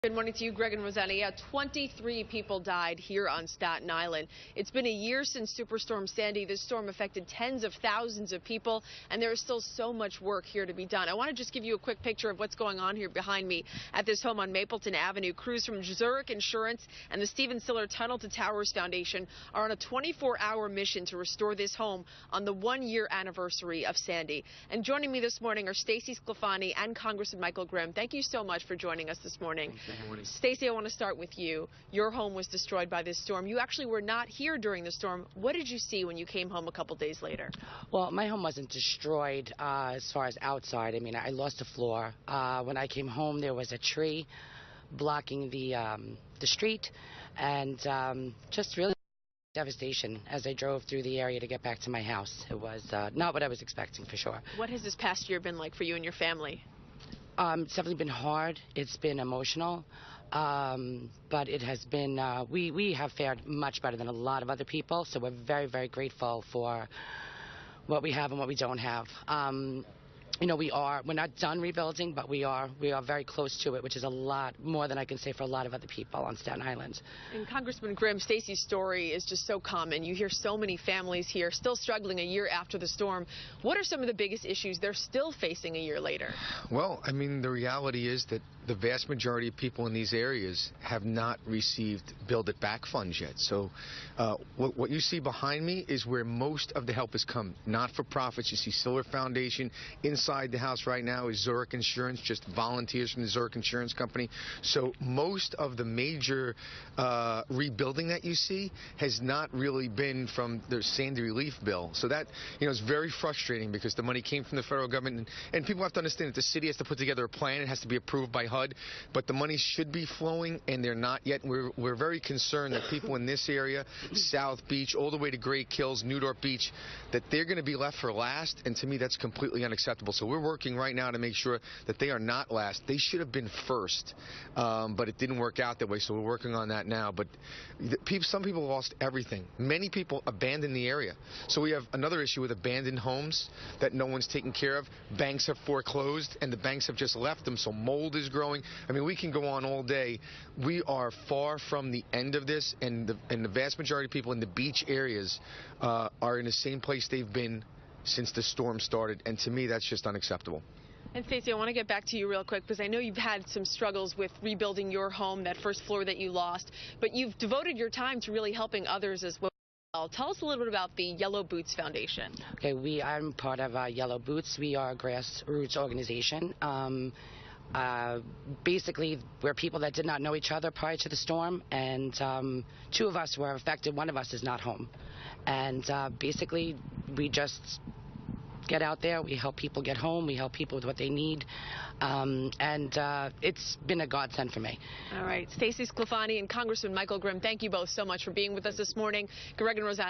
Good morning to you, Greg and Rosanna. Yeah, 23 people died here on Staten Island. It's been a year since Superstorm Sandy. This storm affected tens of thousands of people, and there is still so much work here to be done. I want to just give you a quick picture of what's going on here behind me at this home on Mapleton Avenue. Crews from Zurich Insurance and the Stephen Siller Tunnel to Towers Foundation are on a 24-hour mission to restore this home on the one-year anniversary of Sandy. And joining me this morning are Stacey Sclafani and Congressman Michael Grimm. Thank you so much for joining us this morning. Stacey, I want to start with you. Your home was destroyed by this storm. You actually were not here during the storm. What did you see when you came home a couple days later? Well, my home wasn't destroyed as far as outside. I mean, I lost a floor. When I came home, there was a tree blocking the street, and just really devastation as I drove through the area to get back to my house. It was not what I was expecting, for sure. What has this past year been like for you and your family? It's definitely been hard. It's been emotional, but it has been, we have fared much better than a lot of other people, so we're very, very grateful for what we have and what we don't have. You know, we're not done rebuilding, but we are very close to it, which is a lot more than I can say for a lot of other people on Staten Island. And Congressman Grimm, Stacey's story is just so common. You hear so many families here still struggling a year after the storm. What are some of the biggest issues they're still facing a year later? Well, I mean, the reality is that the vast majority of people in these areas have not received Build It Back funds yet. So what you see behind me is where most of the help has come. Not-for-profits. You see Siller Foundation. Inside the house right now is Zurich Insurance, just volunteers from the Zurich Insurance Company. So most of the major rebuilding that you see has not really been from the Sandy relief bill. So that, you know, is very frustrating because the money came from the federal government. And people have to understand that the city has to put together a plan. It has to be approved by HUD. But the money should be flowing, and they're not yet. We're very concerned that people in this area, South Beach, all the way to Great Kills, Newdorp Beach, that they're going to be left for last. And to me, that's completely unacceptable. So we're working right now to make sure that they are not last. They should have been first, but it didn't work out that way, so we're working on that now. But some people lost everything. Many people abandoned the area. So we have another issue with abandoned homes that no one's taking care of. Banks have foreclosed, and the banks have just left them, so mold is growing. I mean, we can go on all day. We are far from the end of this, and the vast majority of people in the beach areas are in the same place they've been since the storm started, and to me that's just unacceptable. And Stacey, I want to get back to you real quick because I know you've had some struggles with rebuilding your home, that first floor that you lost, but you've devoted your time to really helping others as well. Tell us a little bit about the Yellow Boots Foundation. Okay, I'm part of Yellow Boots. We are a grassroots organization. Basically, we're people that did not know each other prior to the storm, and two of us were affected. One of us is not home. And basically, we just get out there, we help people get home, we help people with what they need, and it's been a godsend for me. All right. Stacey Sclafani and Congressman Michael Grimm, thank you both so much for being with us this morning. Greg and Rosanna.